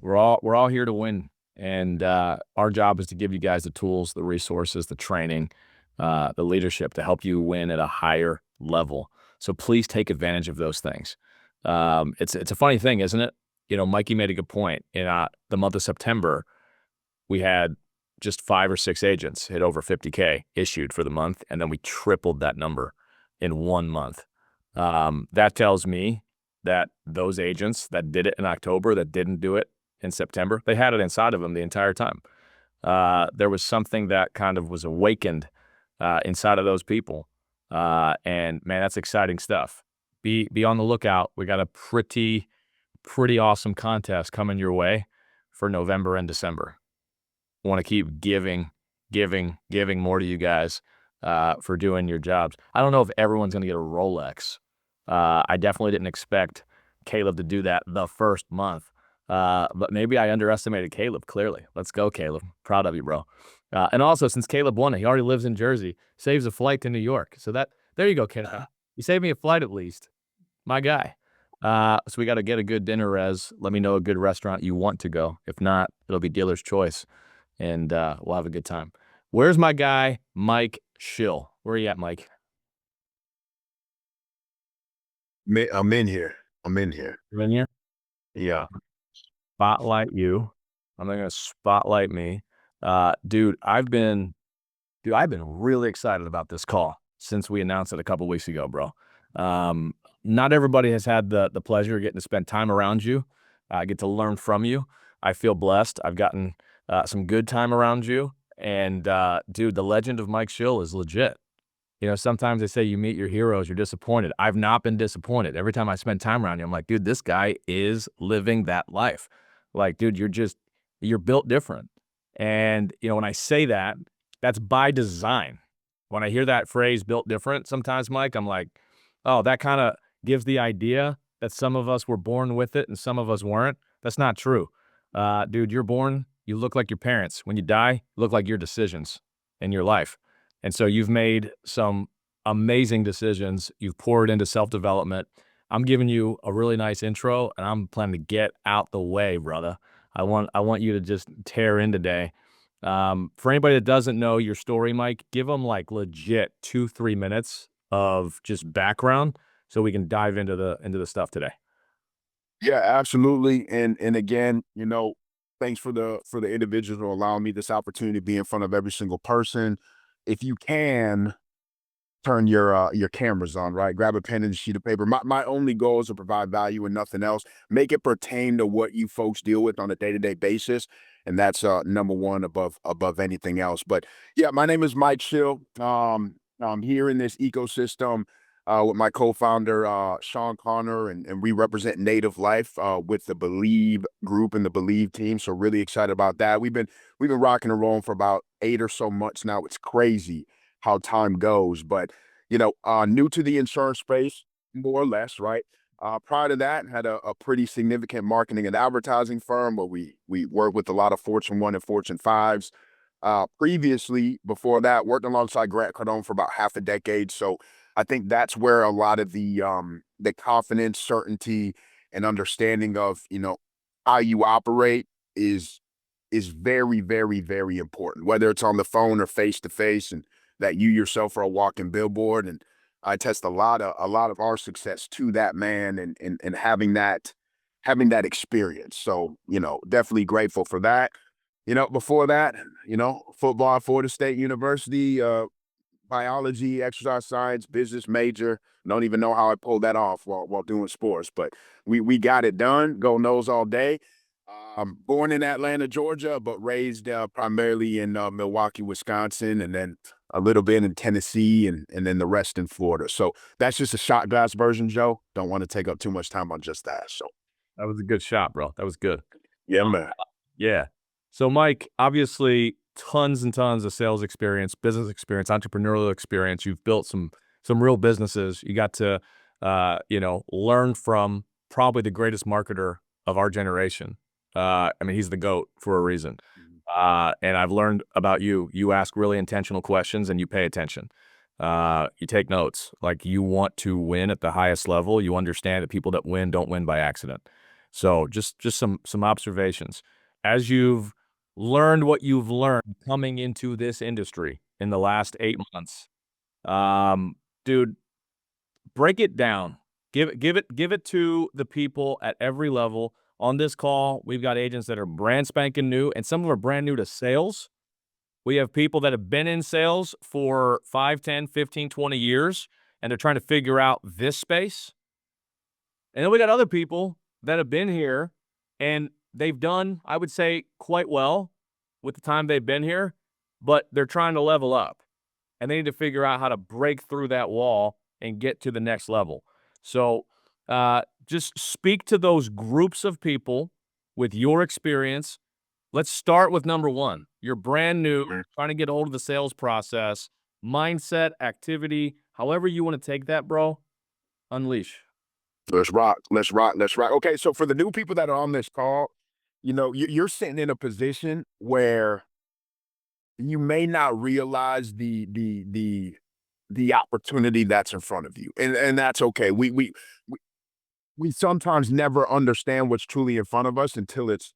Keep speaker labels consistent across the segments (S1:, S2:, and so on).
S1: We're all here to win, and our job is to give you guys the tools, the resources, the training, the leadership to help you win at a higher level. So please take advantage of those things. It's a funny thing, isn't it? Mikey made a good point. In the month of September, we had just 5 or 6 agents hit over 50K issued for the month, and then we tripled that number in 1 month. That tells me that those agents that did it in October, that didn't do it in September, they had it inside of them the entire time. There was something that kind of was awakened inside of those people. And man, that's exciting stuff. Be on the lookout. We got a pretty awesome contest coming your way for November and December. Want to keep giving more to you guys for doing your jobs. I don't know if everyone's going to get a Rolex. I definitely didn't expect Caleb to do that the first month. But maybe I underestimated Caleb, clearly. Let's go, Caleb. Proud of you, bro. And also, since Caleb won it, he already lives in Jersey, saves a flight to New York. So there you go, Caleb. You saved me a flight at least. My guy. So we got to get a good dinner, Rez. Let me know a good restaurant you want to go. If not, it'll be dealer's choice. And we'll have a good time. Where's my guy, Mike Schill? Where are you at, Mike?
S2: I'm in here. I'm in here.
S1: You're in here?
S2: Yeah.
S1: Spotlight you. I'm not gonna spotlight me. Dude, I've been really excited about this call since we announced it a couple weeks ago, bro. Not everybody has had the pleasure of getting to spend time around you. I get to learn from you. I feel blessed. I've gotten some good time around you. And dude, the legend of Mike Schill is legit. Sometimes they say you meet your heroes, you're disappointed. I've not been disappointed. Every time I spend time around you, I'm like, dude, this guy is living that life. Like, dude, you're built different. And, when I say that, that's by design. When I hear that phrase built different, sometimes, Mike, I'm like, oh, that kind of gives the idea that some of us were born with it and some of us weren't. That's not true. Dude, you're born, you look like your parents. When you die, you look like your decisions in your life. And so you've made some amazing decisions. You've poured into self-development. I'm giving you a really nice intro, and I'm planning to get out the way, brother. I want you to just tear in today. For anybody that doesn't know your story, Mike, give them like legit 2-3 minutes of just background so we can dive into the stuff today.
S2: Yeah, absolutely. And again, thanks for the individuals who allowing me this opportunity to be in front of every single person. If you can turn your cameras on, right? Grab a pen and a sheet of paper. My only goal is to provide value and nothing else. Make it pertain to what you folks deal with on a day-to-day basis. And that's number one above anything else. But yeah, my name is Mike Schill. I'm here in this ecosystem with my co-founder Sean Connor, and we represent Native Life with the Believe group and the Believe team. So really excited about that. We've been rocking and rolling for about 8 or so months now. It's crazy how time goes, but new to the insurance space, more or less, right? Prior to that, had a pretty significant marketing and advertising firm where we work with a lot of Fortune 1 and Fortune 5s. Previously, before that, worked alongside Grant Cardone for about half a decade. So I think that's where a lot of the confidence, certainty, and understanding of how you operate is very, very, very important, whether it's on the phone or face to face, and that you yourself are a walking billboard. And I attest a lot of our success to that, man, and having that experience. So, definitely grateful for that. Before that, football at Florida State University, biology, exercise science, business major. Don't even know how I pulled that off while doing sports, but we got it done. Go Noles all day. Born in Atlanta, Georgia, but raised primarily in Milwaukee, Wisconsin, and then a little bit in Tennessee, and then the rest in Florida. So that's just a shot glass version, Joe. Don't want to take up too much time on just that. So
S1: That was a good shot, bro. That was good.
S2: yeah, man.
S1: Yeah. So, Mike, obviously, tons and tons of sales experience, business experience, entrepreneurial experience. You've built some real businesses. You got to, learn from probably the greatest marketer of our generation. He's the GOAT for a reason. And I've learned about you. You ask really intentional questions and you pay attention. You take notes. Like, you want to win at the highest level. You understand that people that win don't win by accident. So just some observations. As you've learned what you've learned coming into this industry in the last 8 months, um, dude, break it down. Give it to the people at every level. On this call, we've got agents that are brand spanking new, and some of them are brand new to sales. We have people that have been in sales for 5, 10, 15, 20 years, and they're trying to figure out this space. And then we got other people that have been here and they've done, I would say, quite well with the time they've been here, but they're trying to level up and they need to figure out how to break through that wall and get to the next level. So, just speak to those groups of people with your experience. Let's start with number one. You're brand new, trying to get hold of the sales process, mindset, activity, however you want to take that, bro. Unleash.
S2: Let's rock. Let's rock. Let's rock. Okay, so for the new people that are on this call, you're sitting in a position where you may not realize the opportunity that's in front of you, and that's okay. We sometimes never understand what's truly in front of us until it's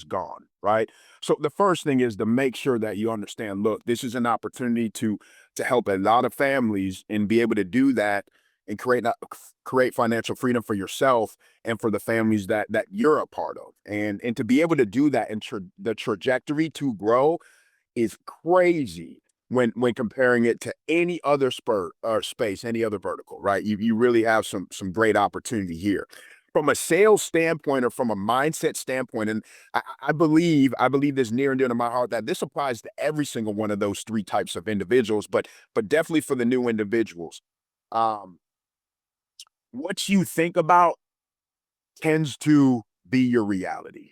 S2: gone, right? So the first thing is to make sure that you understand, look, this is an opportunity to help a lot of families and be able to do that and create financial freedom for yourself and for the families that you're a part of. And to be able to do that and the trajectory to grow is crazy when comparing it to any other spur or space, any other vertical, right? You really have some great opportunity here. From a sales standpoint or from a mindset standpoint, and I believe this near and dear to my heart that this applies to every single one of those three types of individuals, but definitely for the new individuals. Um, what you think about tends to be your reality.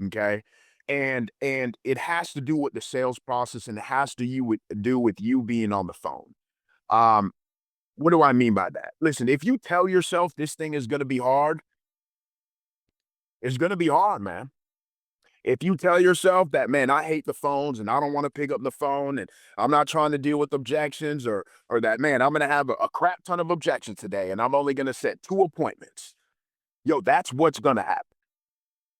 S2: Okay. And it has to do with the sales process and it has to do with you being on the phone. Um, what do I mean by that? Listen, if you tell yourself this thing is gonna be hard, it's gonna be hard, man. If you tell yourself that, man, I hate the phones and I don't want to pick up the phone and I'm not trying to deal with objections, or that, man, I'm gonna have a crap ton of objections today and I'm only gonna set 2 appointments. Yo, that's what's gonna happen.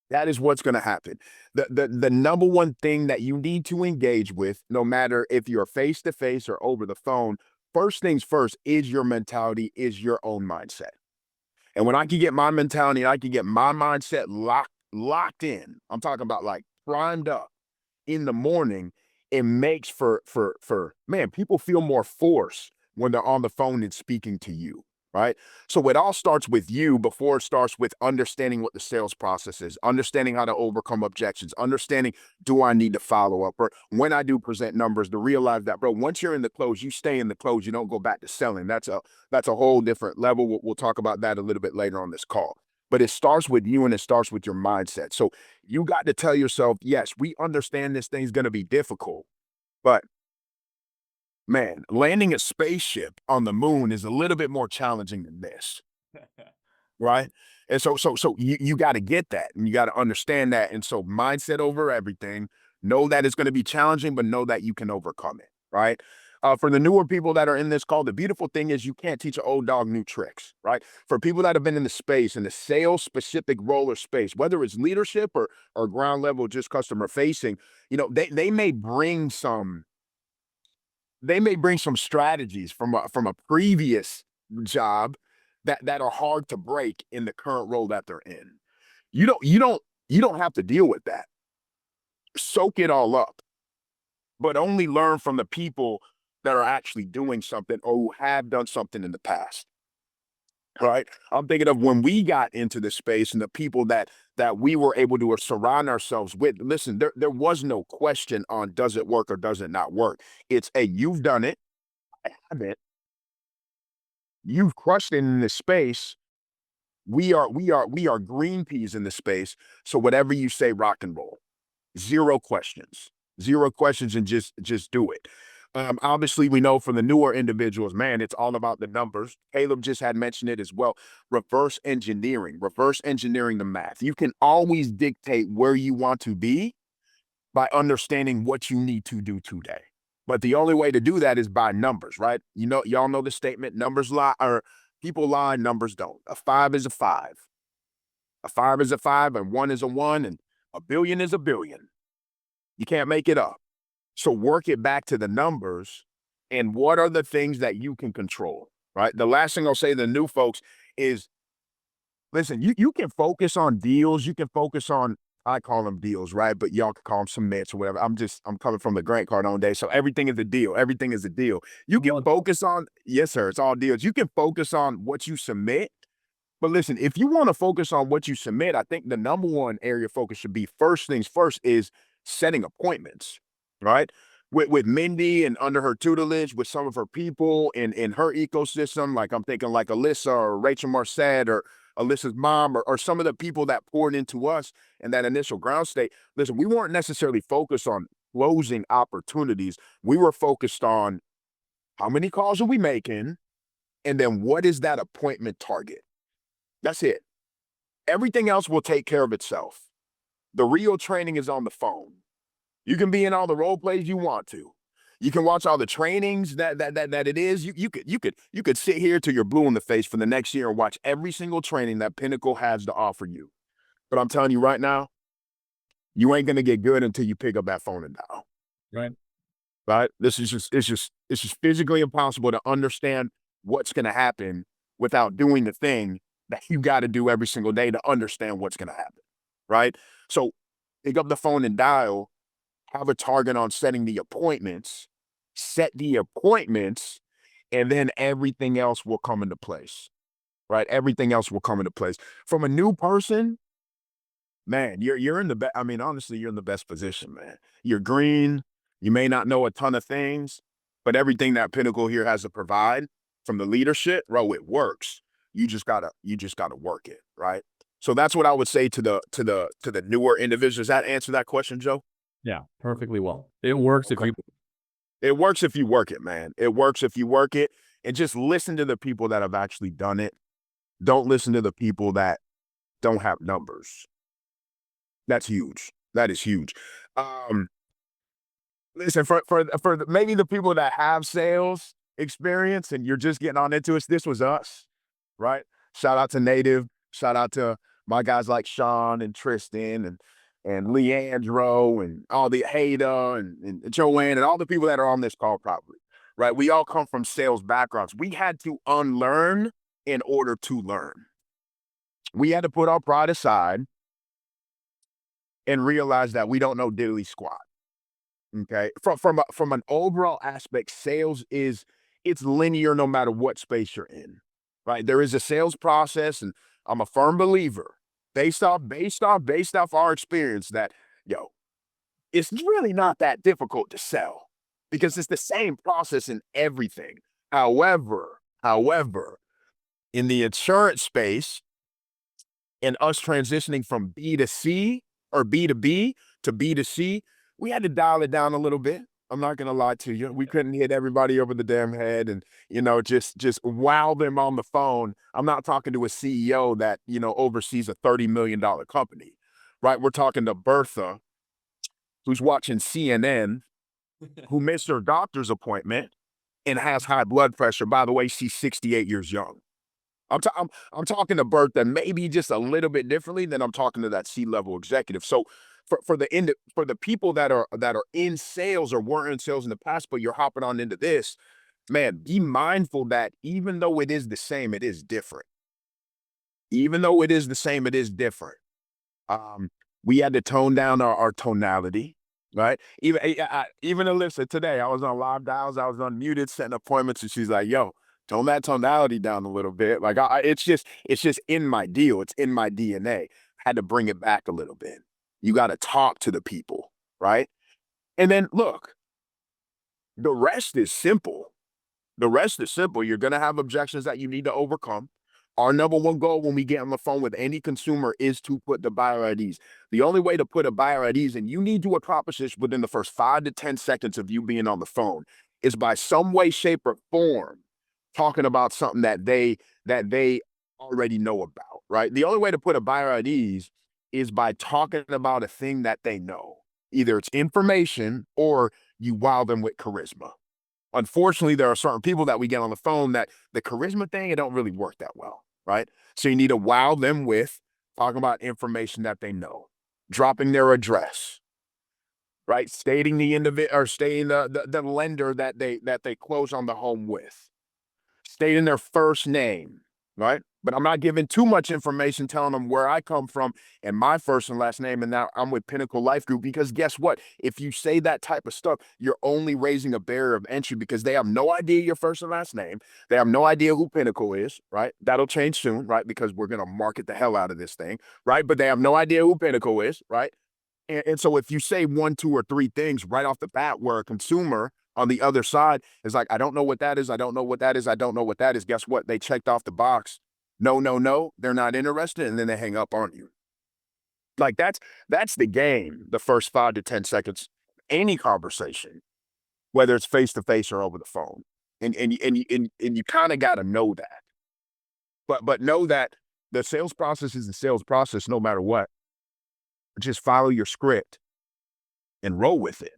S2: That is what's going to happen. The number one thing that you need to engage with, no matter if you're face to face or over the phone, first things first is your mentality, is your own mindset. And when I can get my mentality, I can get my mindset locked in. I'm talking about like primed up in the morning. It makes for man, people feel more force when they're on the phone and speaking to you, right? So it all starts with you before it starts with understanding what the sales process is, understanding how to overcome objections, understanding, do I need to follow up, or when I do present numbers, to realize that, bro, once you're in the close, you stay in the close, you don't go back to selling. That's a whole different level. We'll talk about that a little bit later on this call. But it starts with you and it starts with your mindset. So you got to tell yourself, yes, we understand this thing's going to be difficult, but man, landing a spaceship on the moon is a little bit more challenging than this, right? And so you got to get that and you got to understand that. And so mindset over everything. Know that it's going to be challenging, but know that you can overcome it, right? For the newer people that are in this call, the beautiful thing is you can't teach an old dog new tricks, right? For people that have been in the space, in the sales specific role or space, whether it's leadership or ground level, just customer facing, they may bring some strategies from a previous job that are hard to break in the current role that they're in. You don't have to deal with that. Soak it all up, but only learn from the people that are actually doing something or who have done something in the past. Right? I'm thinking of when we got into this space and the people that we were able to surround ourselves with. Listen, there was no question on does it work or does it not work. It's a you've done it, I haven't. You've crushed it in this space. We are green peas in this space. So whatever you say, rock and roll. Zero questions. Zero questions and just do it. Obviously, we know from the newer individuals, man, it's all about the numbers. Caleb just had mentioned it as well. Reverse engineering the math. You can always dictate where you want to be by understanding what you need to do today. But the only way to do that is by numbers, right? Y'all know the statement, numbers lie, or people lie, numbers don't. A five is a five. A 5 is a 5, and 1 is a 1, and a billion is a billion. You can't make it up. So work it back to the numbers and what are the things that you can control, right? The last thing I'll say to the new folks is listen, you can focus on deals, you can focus on I call them deals, right? But y'all can call them submits or whatever. I'm coming from the Grant Cardone day. So everything is a deal. Everything is a deal. You can focus on, yes, sir, it's all deals. You can focus on what you submit. But listen, if you want to focus on what you submit, I think the number one area of focus should be first things first is setting appointments, right? With Mindy and under her tutelage, with some of her people in her ecosystem, like I'm thinking like Alyssa or Rachel Marcet or Alyssa's mom or some of the people that poured into us in that initial ground state. Listen, we weren't necessarily focused on closing opportunities. We were focused on how many calls are we making? And then what is that appointment target? That's it. Everything else will take care of itself. The real training is on the phone. You can be in all the role plays you want to. You can watch all the trainings that it is. You could sit here till you're blue in the face for the next year and watch every single training that Pinnacle has to offer you. But I'm telling you right now, you ain't gonna get good until you pick up that phone and dial.
S1: Right.
S2: Right? This is just it's just physically impossible to understand what's gonna happen without doing the thing that you got to do every single day to understand what's gonna happen. Right? So pick up the phone and dial, have a target on setting the appointments, set the appointments, and then everything else will come into place. Right? Everything else will come into place. From a new person, man, you're in the best. I mean, honestly, you're in the best position, man. You're green. You may not know a ton of things, but everything that Pinnacle here has to provide from the leadership, bro, it works. You just gotta work it, right? So that's what I would say to the newer individuals. Does that answer that question, Joe?
S1: Yeah, perfectly well. It works if
S2: Okay.
S1: you
S2: It works if you work it, man. It works if you work it, and just listen to the people that have actually done it. Don't listen to the people that don't have numbers. That's huge. That is huge. Um, Listen, maybe the people that have sales experience and you're just getting on into it, this was us, right? Shout out to Native. Shout out to my guys like Sean and Tristan and Leandro and all the Haida and Joanne and all the people that are on this call probably, right? We all come from sales backgrounds. We had to unlearn in order to learn. We had to put our pride aside and realize that we don't know diddly squat. Okay. From an overall aspect, sales is it's linear no matter what space you're in. Right. There is a sales process, and I'm a firm believer, based off our experience, that yo, it's really not that difficult to sell because it's the same process in everything. However, in the insurance space, and us transitioning from B to C or B to B to B to C, we had to dial it down a little bit. I'm not gonna lie to you. We couldn't hit everybody over the damn head and just wow them on the phone. I'm not talking to a CEO that oversees a $30 million company, right? We're talking to Bertha, who's watching CNN, who missed her doctor's appointment and has high blood pressure. By the way, she's 68 years young. I'm talking to Bert that maybe just a little bit differently than I'm talking to that C-level executive. So for the people that are in sales or weren't in sales in the past, but you're hopping on into this, man, be mindful that even though it is the same, it is different. Even though it is the same, it is different. Um, we had to tone down our tonality, right? Even Alyssa today, I was on live dials, I was unmuted, setting appointments, and she's like, "Yo, tone that tonality down a little bit." Like, it's just in my deal, it's in my DNA. Had to bring it back a little bit. You got to talk to the people, right? And then look, the rest is simple. The rest is simple. You're going to have objections that you need to overcome. Our number one goal when we get on the phone with any consumer is to put the buyer at ease. The only way to put a buyer at ease, and you need to accomplish this within the first 5 to 10 seconds of you being on the phone, is by some way, shape, or form talking about something that they already know about. Right. The only way to put a buyer at ease is by talking about a thing that they know. Either it's information or you wow them with charisma. Unfortunately, there are certain people that we get on the phone that the charisma thing, it don't really work that well, right? So you need to wow them with talking about information that they know, dropping their address, right? Stating the individual or stating the lender that they close on the home with, stating their first name, right? But I'm not giving too much information telling them where I come from and my first and last name. And now I'm with Pinnacle Life Group because guess what? If you say that type of stuff, you're only raising a barrier of entry because they have no idea your first and last name. They have no idea who Pinnacle is, right? That'll change soon, right? Because we're going to market the hell out of this thing, right? But they have no idea who Pinnacle is, right? And so if you say one, two, or three things right off the bat, where a consumer on the other side is like, I don't know what that is. I don't know what that is. I don't know what that is. Guess what? They checked off the box. No, no, no. They're not interested. And then they hang up on you. Like that's the game. The first 5 to 10 seconds, any conversation, whether it's face to face or over the phone. And you kind of got to know that. But know that the sales process is the sales process no matter what. Just follow your script and roll with it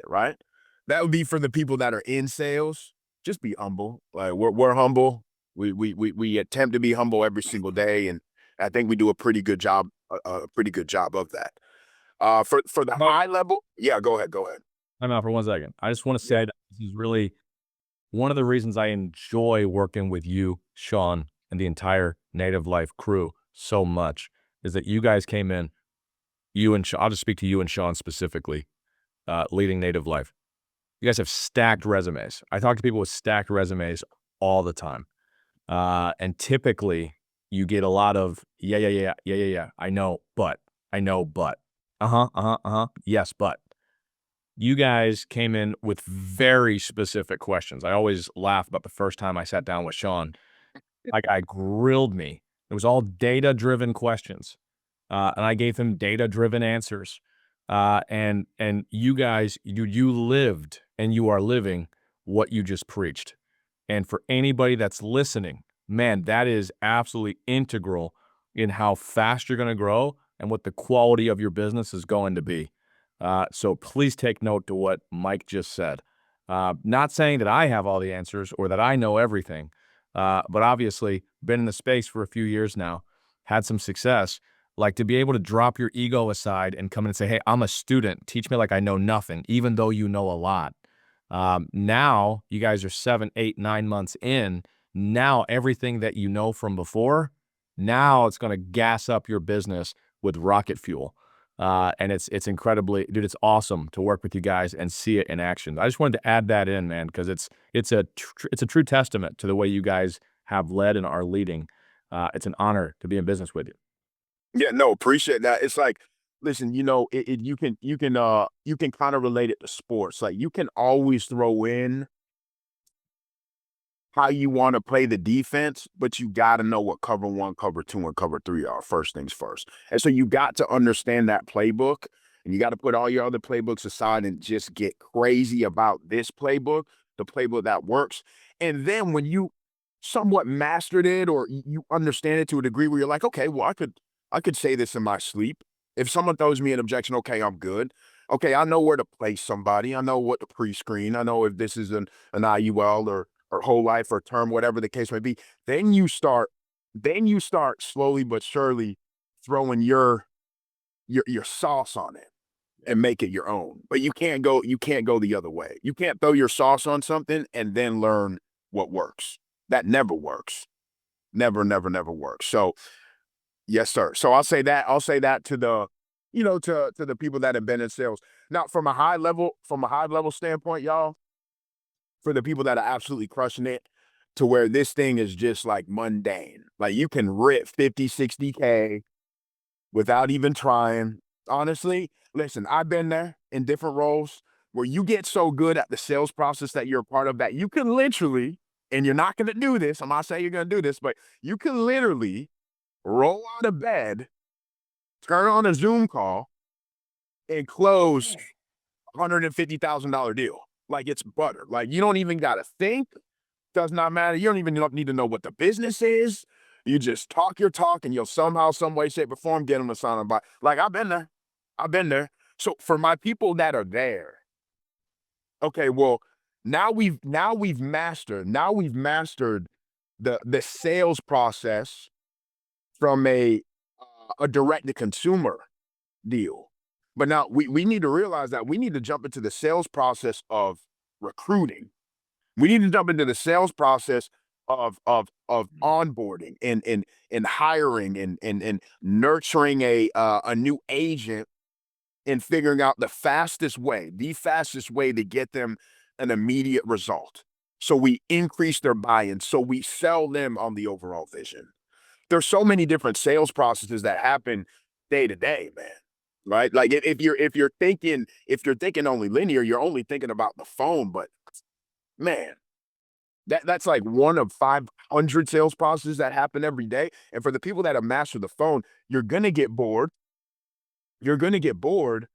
S2: right? That would be for the people that are in sales. Just be humble. Like we're humble. We attempt to be humble every single day, and I think we do a pretty good job, a pretty good job of that. For the
S1: Well,
S2: high level, yeah, go ahead, go ahead.
S1: time out for 1 second. I just want to
S2: Yeah,
S1: say that this is really one of the reasons I enjoy working with you, Sean, and the entire Native Life crew so much is that you guys came in, you and Sean, I'll just speak to you and Sean specifically, leading Native Life. You guys have stacked resumes. I talk to people with stacked resumes all the time. And typically you get a lot of, yeah, yeah, yeah, yeah, yeah, yeah. I know, but, uh-huh, uh-huh, uh-huh. Yes, but you guys came in with very specific questions. I always laugh about the first time I sat down with Sean. Like I grilled me. It was all data-driven questions, and I gave him data-driven answers. And you guys, you lived and you are living what you just preached. And for anybody that's listening, man, that is absolutely integral in how fast you're going to grow and what the quality of your business is going to be. So please take note to what Mike just said. Not saying that I have all the answers or that I know everything, but obviously been in the space for a few years now, had some success. Like to be able to drop your ego aside and come in and say, "Hey, I'm a student. Teach me like I know nothing," even though you know a lot. Now you guys are 7, 8, 9 months in. Now everything that you know from before, now it's going to gas up your business with rocket fuel. And it's incredibly, dude, it's awesome to work with you guys and see it in action. I just wanted to add that in, man, because it's a true testament to the way you guys have led and are leading. It's an honor to be in business with you.
S2: yeah, no, appreciate that. It's like, listen, you can kind of relate it to sports. Like you can always throw in how you want to play the defense, but you got to know what cover one, cover two, and cover three are first things first. And so you got to understand that playbook and you got to put all your other playbooks aside and just get crazy about this playbook, the playbook that works. And then when you somewhat mastered it or you understand it to a degree where you're like, okay, well, I could say this in my sleep. If someone throws me an objection, okay, I'm good. Okay, I know where to place somebody. I know what to pre-screen. I know if this is an IUL or whole life or term, whatever the case may be, then you start slowly but surely throwing your sauce on it and make it your own. But you can't go the other way. You can't throw your sauce on something and then learn what works. That never works. Never, never, never works. So yes, sir. So I'll say that to the to the people that have been in sales. Now from a high level standpoint, y'all, for the people that are absolutely crushing it to where this thing is just like mundane. Like you can rip 50, 60K without even trying. Honestly, listen, I've been there in different roles where you get so good at the sales process that you're a part of that you can literally, and you're not going to do this. I'm not saying you're going to do this, but you can literally roll out of bed, turn on a Zoom call, and close $150,000 deal. Like it's butter. Like you don't even got to think. Does not matter. You don't even need to know what the business is. You just talk your talk and you'll somehow, some way, shape, or form get them to sign on by. Like I've been there. I've been there. So for my people that are there, okay, well, now we've mastered the sales process from a a direct to consumer deal. But now we need to realize that we need to jump into the sales process of recruiting. We need to jump into the sales process of onboarding and hiring and nurturing a new agent and figuring out the fastest way to get them an immediate result. So we increase their buy-in. So we sell them on the overall vision. There's so many different sales processes that happen day to day, man. Right? Like if you're thinking only linear, you're only thinking about the phone. But man, that's like one of 500 sales processes that happen every day. And for the people that have mastered the phone, you're gonna get bored. You're gonna get bored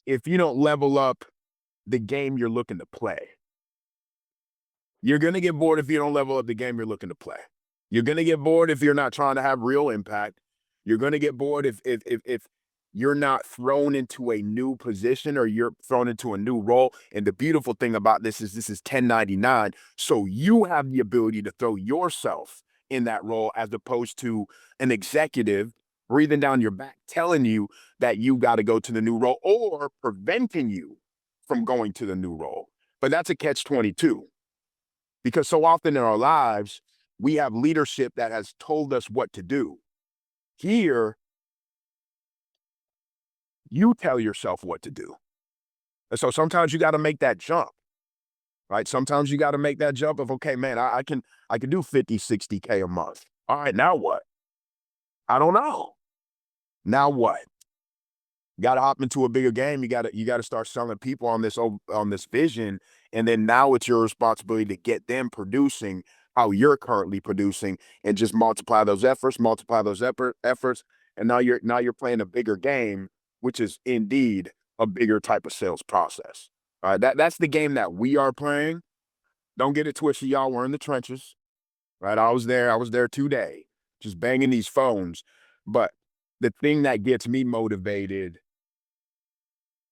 S2: if you don't level up the game you're looking to play. You're gonna get bored if you don't level up the game you're looking to play. You're gonna get bored if you're not trying to have real impact. You're gonna get bored if you're not thrown into a new position or you're thrown into a new role. And the beautiful thing about this is 1099. So you have the ability to throw yourself in that role as opposed to an executive breathing down your back, telling you that you got to go to the new role or preventing you from going to the new role. But that's a catch 22 because so often in our lives, we have leadership that has told us what to do. Here, you tell yourself what to do. And so sometimes you got to make that jump, right? Sometimes you got to make that jump of, okay, man, I can do 50, 60K a month. All right, now what? I don't know. Now what? You got to hop into a bigger game. You got to start selling people on this vision, and then now it's your responsibility to get them producing how you're currently producing, and just multiply those efforts, and now you're playing a bigger game, which is indeed a bigger type of sales process. All right, that's the game that we are playing. Don't get it twisted, y'all. We're in the trenches, right? I was there. I was there today, just banging these phones. But the thing that gets me motivated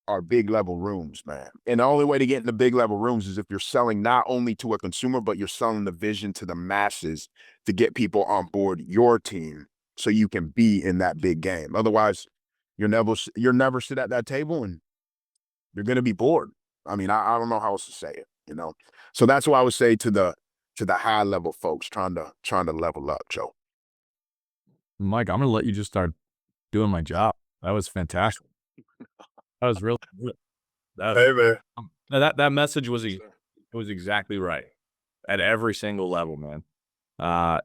S2: are big level rooms, man. And the only way to get in the big level rooms is if you're selling not only to a consumer, but you're selling the vision to the masses to get people on board your team so you can be in that big game. Otherwise, you're never sit at that table and you're gonna be bored. I mean, I don't know how else to say it. So that's what I would say to the high level folks trying to level up, Joe.
S1: Mike, I'm gonna let you just start doing my job. That was fantastic. That was really good. That
S2: Hey man.
S1: that message was
S2: Yes, sir.
S1: it was exactly right at every single level, man.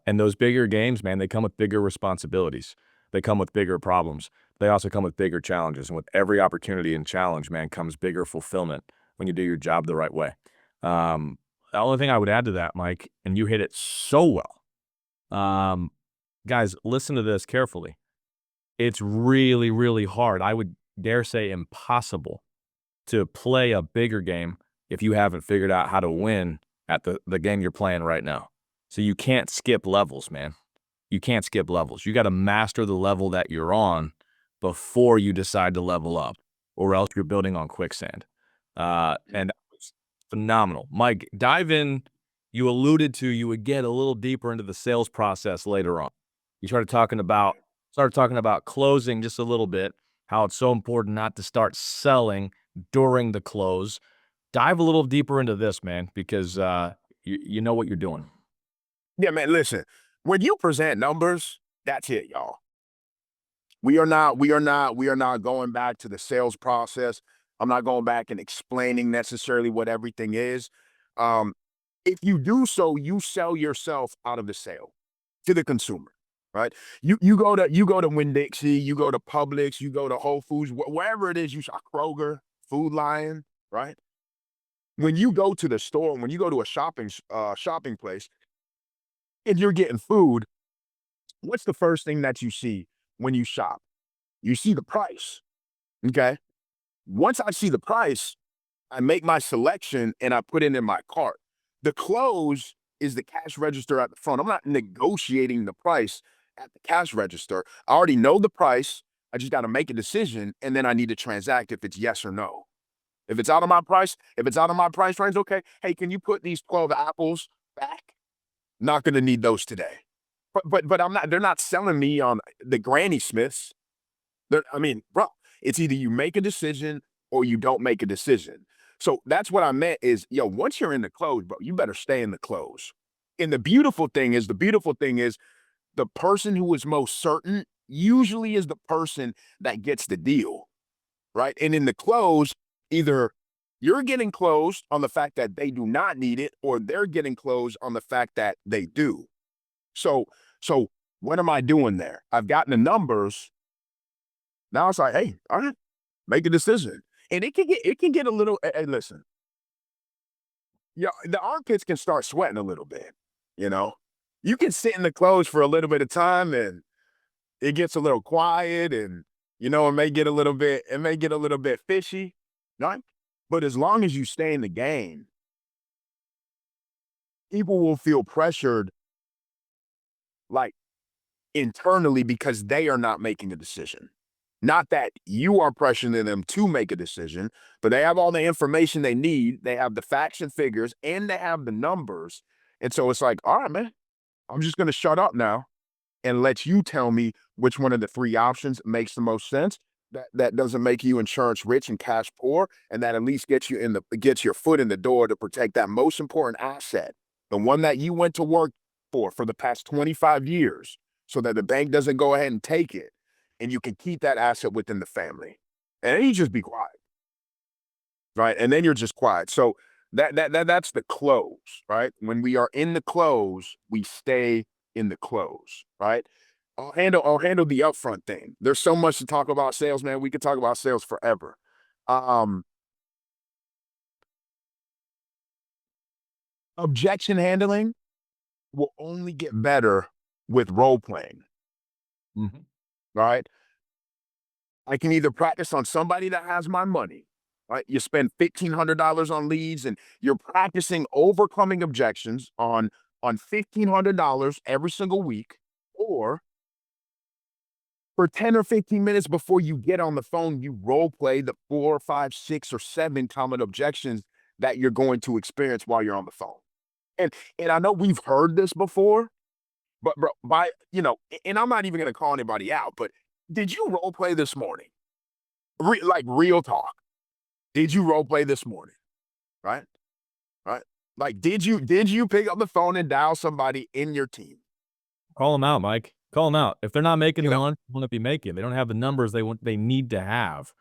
S1: And those bigger games, man, they come with bigger responsibilities. They come with bigger problems. They also come with bigger challenges. And with every opportunity and challenge, man, comes bigger fulfillment when you do your job the right way. The only thing I would add to that, Mike, and you hit it so well. Um, guys, listen to this carefully. It's really, really hard. I would dare say impossible to play a bigger game if you haven't figured out how to win at the game you're playing right now. So you can't skip levels, man. You can't skip levels. You got to master the level that you're on before you decide to level up, or else you're building on quicksand. And that was phenomenal. Mike, dive in. You alluded to you would get a little deeper into the sales process later on. You started talking about closing just a little bit, how it's so important not to start selling during the close. Dive a little deeper into this, man, because you know what you're doing.
S2: Yeah, man, listen. When you present numbers, that's it, y'all. We are not going back to the sales process. I'm not going back and explaining necessarily what everything is. Um, if you do so, you sell yourself out of the sale to the consumer, right? You go to Winn-Dixie, you go to Publix, you go to Whole Foods, wherever it is, you shop Kroger, Food Lion, right? When you go to the store, when you go to a shopping place, and you're getting food, what's the first thing that you see when you shop? You see the price. Okay. Once I see the price, I make my selection and I put it in my cart. The close is the cash register at the front. I'm not negotiating the price at the cash register. I already know the price. I just got to make a decision and then I need to transact if it's yes or no. If it's out of my price range, okay. Hey, can you put these 12 apples back? Not going to need those today. but I'm not. They're not selling me on the Granny Smiths. I mean, bro, it's either you make a decision or you don't make a decision. So that's what I meant is, yo, once you're in the close, bro, you better stay in the close. And the beautiful thing is the person who is most certain usually is the person that gets the deal, right? And in the close, either you're getting closed on the fact that they do not need it, or they're getting closed on the fact that they do. So, so what am I doing there? I've gotten the numbers. Now it's like, hey, all right, make a decision. And it can get a little. Hey, listen, yeah, the armpits can start sweating a little bit. You know, you can sit in the clothes for a little bit of time, and it gets a little quiet, and it may get a little bit fishy, right? But as long as you stay in the game, people will feel pressured, like internally, because they are not making a decision. Not that you are pressuring them to make a decision, but they have all the information they need. They have the facts and figures, and they have the numbers. And so it's like, all right, man, I'm just going to shut up now and let you tell me which one of the three options makes the most sense. That doesn't make you insurance rich and cash poor, and that at least gets your foot in the door to protect that most important asset, the one that you went to work for the past 25 years, so that the bank doesn't go ahead and take it, and you can keep that asset within the family. And then you just be quiet, right? And then you're just quiet. So that's the close, right? When we are in the close, we stay in the close, right? I'll handle the upfront thing. There's so much to talk about sales, man. We could talk about sales forever. Um, Objection handling will only get better with role playing,
S1: Mhm.
S2: right? I can either practice on somebody that has my money, right? You spend $1,500 on leads, and you're practicing overcoming objections on $1,500 every single week, or for 10 or 15 minutes before you get on the phone, you role play the 4, 5, 6, or 7 common objections that you're going to experience while you're on the phone. And I know we've heard this before, but bro, and I'm not even gonna call anybody out, but did you role play this morning? Like real talk. Did you role play this morning? Right? Right? Like, did you pick up the phone and dial somebody in your team?
S1: Call them out, Mike. Call them out. If they're not making
S2: You
S1: the
S2: know,
S1: lunch they wanna be making, they don't have the numbers they need to have,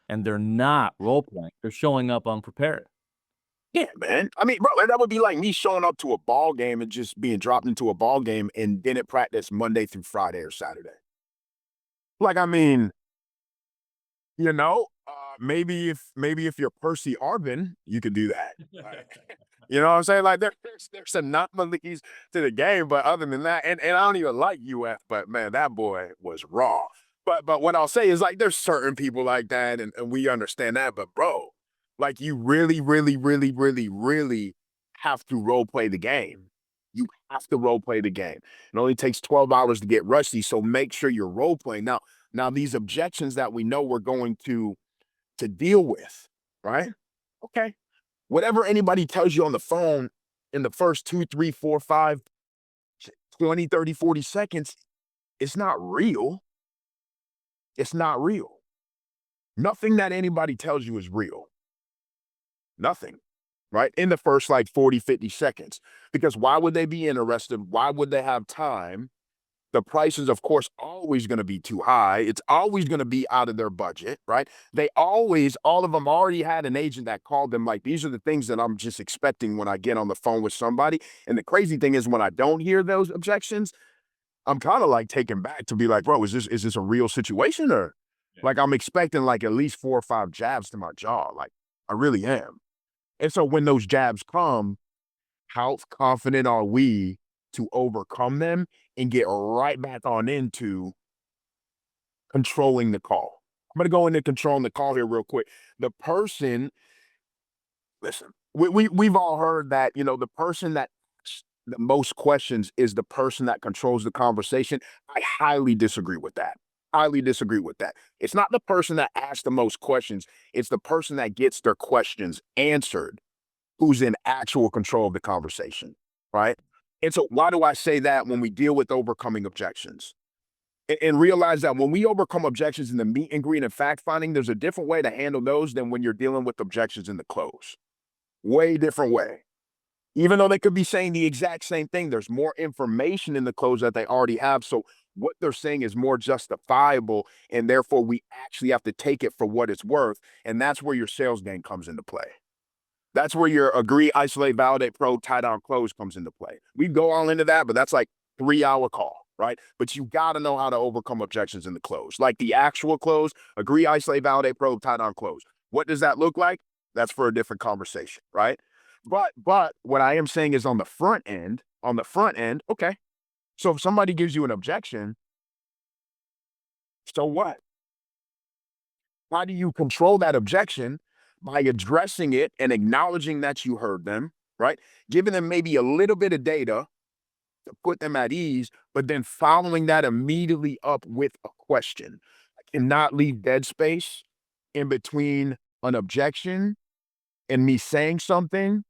S1: and they're not role playing, they're showing up unprepared.
S2: yeah, man. I mean, bro, that would be like me showing up to a ball game and just being dropped into a ball game and didn't practice Monday through Friday or Saturday. Like, I mean, maybe if you're Percy Arvin, you could do that. Like, you know what I'm saying? Like there's anomalies to the game, but other than that, and I don't even like UF, but man, that boy was raw. But what I'll say is, like, there's certain people like that, and we understand that. But bro, like, you really, really, really, really, really have to role play the game. You have to role play the game. It only takes 12 hours to get rusty, so make sure you're role playing. Now these objections that we know we're going to deal with, right? Okay. Whatever anybody tells you on the phone in the first 2, 3, 4, 5, 20, 30, 40 seconds, it's not real. It's not real. Nothing that anybody tells you is real. Nothing, right? In the first like 40, 50 seconds. Because why would they be interested? Why would they have time? The price is, of course, always going to be too high. It's always going to be out of their budget, right? All of them already had an agent that called them. Like, these are the things that I'm just expecting when I get on the phone with somebody. And the crazy thing is, when I don't hear those objections, I'm kind of like taken back to be like, bro, is this a real situation? Or
S1: Yeah.
S2: like, I'm expecting like at least 4 or 5 jabs to my jaw. Like, I really am. And so when those jabs come, how confident are we to overcome them and get right back on into controlling the call? I'm going to go into controlling the call here real quick. The person, listen, we've all heard that, the person that asks the most questions is the person that controls the conversation. I highly disagree with that. Highly disagree with that. It's not the person that asks the most questions, it's the person that gets their questions answered who's in actual control of the conversation, right? And so why do I say that when we deal with overcoming objections? And realize that when we overcome objections in the meet and greet and fact finding, there's a different way to handle those than when you're dealing with objections in the close. Way different way. Even though they could be saying the exact same thing, there's more information in the close that they already have. So what they're saying is more justifiable, and therefore we actually have to take it for what it's worth. And that's where your sales game comes into play. That's where your agree, isolate, validate, probe, tie down, close comes into play. We go all into that, but that's like 3 hour call, right? But you got to know how to overcome objections in the close, like the actual close, agree, isolate, validate, probe, tie down, close. What does that look like? That's for a different conversation, right? But what I am saying is on the front end, okay. So if somebody gives you an objection, so what? How do you control that objection? By addressing it and acknowledging that you heard them, right? Giving them maybe a little bit of data to put them at ease, but then following that immediately up with a question. I cannot leave dead space in between an objection and me saying something,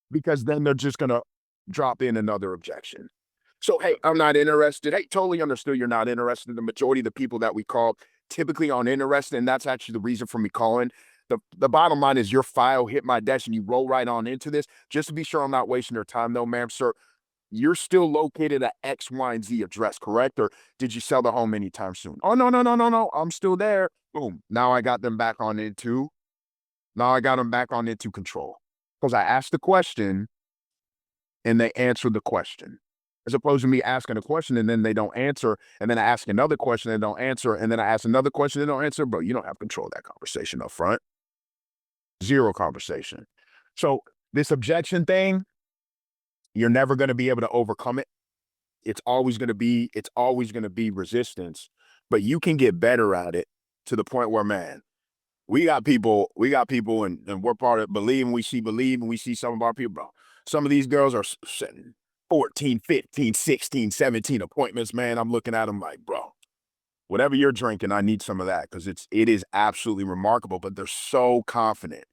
S2: because then they're just going to drop in another objection. So, hey, I'm not interested. Hey, totally understood you're not interested. The majority of the people that we call typically aren't interested. And that's actually the reason for me calling. The bottom line is your file hit my desk and you roll right on into this. Just to be sure I'm not wasting their time, though, ma'am, sir, you're still located at X, Y, and Z address, correct? Or did you sell the home anytime soon? Oh, no, no, no, no, no. I'm still there. Boom. Now I got them back on into, now I got them back on into control. Because I asked the question and they answered the question. As opposed to me asking a question and then they don't answer, and then I ask another question and they don't answer, and then I ask another question and they don't answer, bro, you don't have control of that conversation up front. Zero conversation. So this objection thing, you're never going to be able to overcome it. It's always going to be resistance, but you can get better at it to the point where, man, we got people, and we're part of believe, and we see some of our people, bro. Some of these girls are setting 14, 15, 16, 17 appointments, man. I'm looking at them like, bro, whatever you're drinking, I need some of that, because it is absolutely remarkable. But they're so confident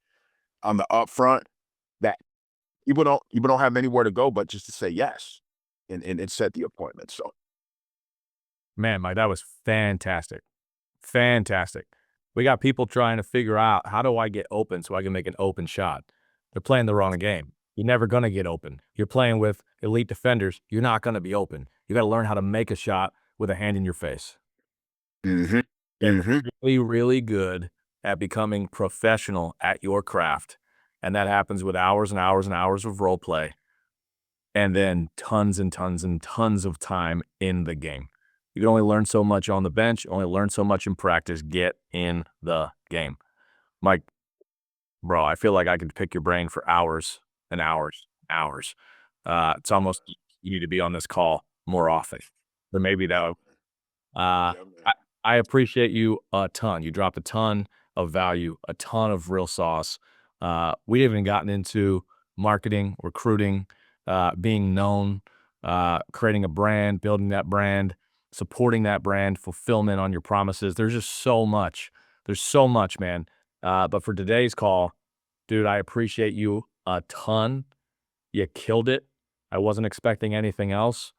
S2: on the upfront that people don't have anywhere to go but just to say yes and set the appointment. So
S1: Man, Mike, that was fantastic. Fantastic. We got people trying to figure out, how do I get open so I can make an open shot? They're playing the wrong game. You're never going to get open. You're playing with elite defenders. You're not going to be open. You got to learn how to make a shot with a hand in your face.
S2: mm-hmm,
S1: Get
S2: mm-hmm.
S1: really, really good at becoming professional at your craft. And that happens with hours and hours and hours of role play, and then tons and tons and tons of time in the game. You can only learn so much on the bench, only learn so much in practice. Get in the game. Mike, bro, I feel like I could pick your brain for hours and hours, hours. It's almost you need to be on this call more often. But maybe that uh,
S2: Yeah, man.
S1: I I appreciate you a ton. You dropped a ton of value, a ton of real sauce. We haven't even gotten into marketing, recruiting, being known, creating a brand, building that brand, supporting that brand, fulfillment on your promises. There's just so much. There's so much, man. But for today's call, dude, I appreciate you a ton. You killed it. I wasn't expecting anything else.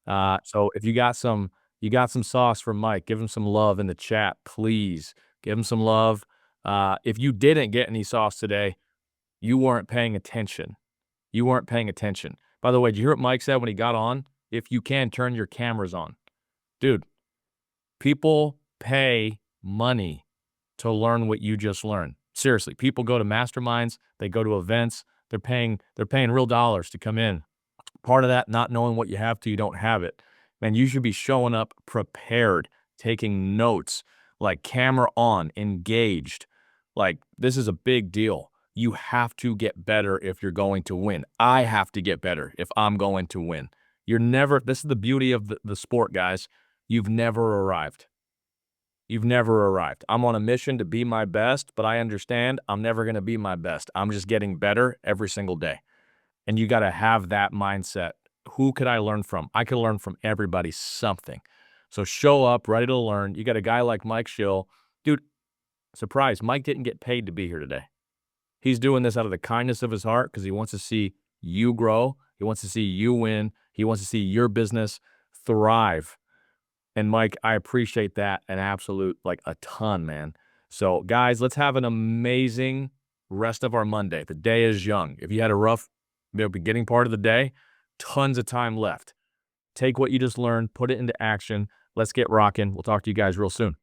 S1: So if you got some sauce from Mike, give him some love in the chat, please. Give him some love. If you didn't get any sauce today, you weren't paying attention. You weren't paying attention. By the way, did you hear what Mike said when he got on? If you can, turn your cameras on. Dude, people pay money to learn what you just learned. Seriously, people go to masterminds, they go to events, they're paying real dollars to come in. Part of that, not knowing what you have till you don't have it. Man, you should be showing up prepared, taking notes, like camera on, engaged. Like, this is a big deal. You have to get better if you're going to win. I have to get better if I'm going to win. You're never, this is the beauty of the sport, guys. You've never arrived. You've never arrived. I'm on a mission to be my best, but I understand I'm never going to be my best. I'm just getting better every single day. And you got to have that mindset. Who could I learn from? I could learn from everybody something. So show up ready to learn. You got a guy like Mike Schill. Dude, surprise, Mike didn't get paid to be here today. He's doing this out of the kindness of his heart because he wants to see you grow. He wants to see you win. He wants to see your business thrive. And Mike, I appreciate that an absolute, like a ton, man. So, guys, let's have an amazing rest of our Monday. The day is young. If you had a rough beginning part of the day, tons of time left. Take what you just learned, put it into action. Let's get rocking. We'll talk to you guys real soon.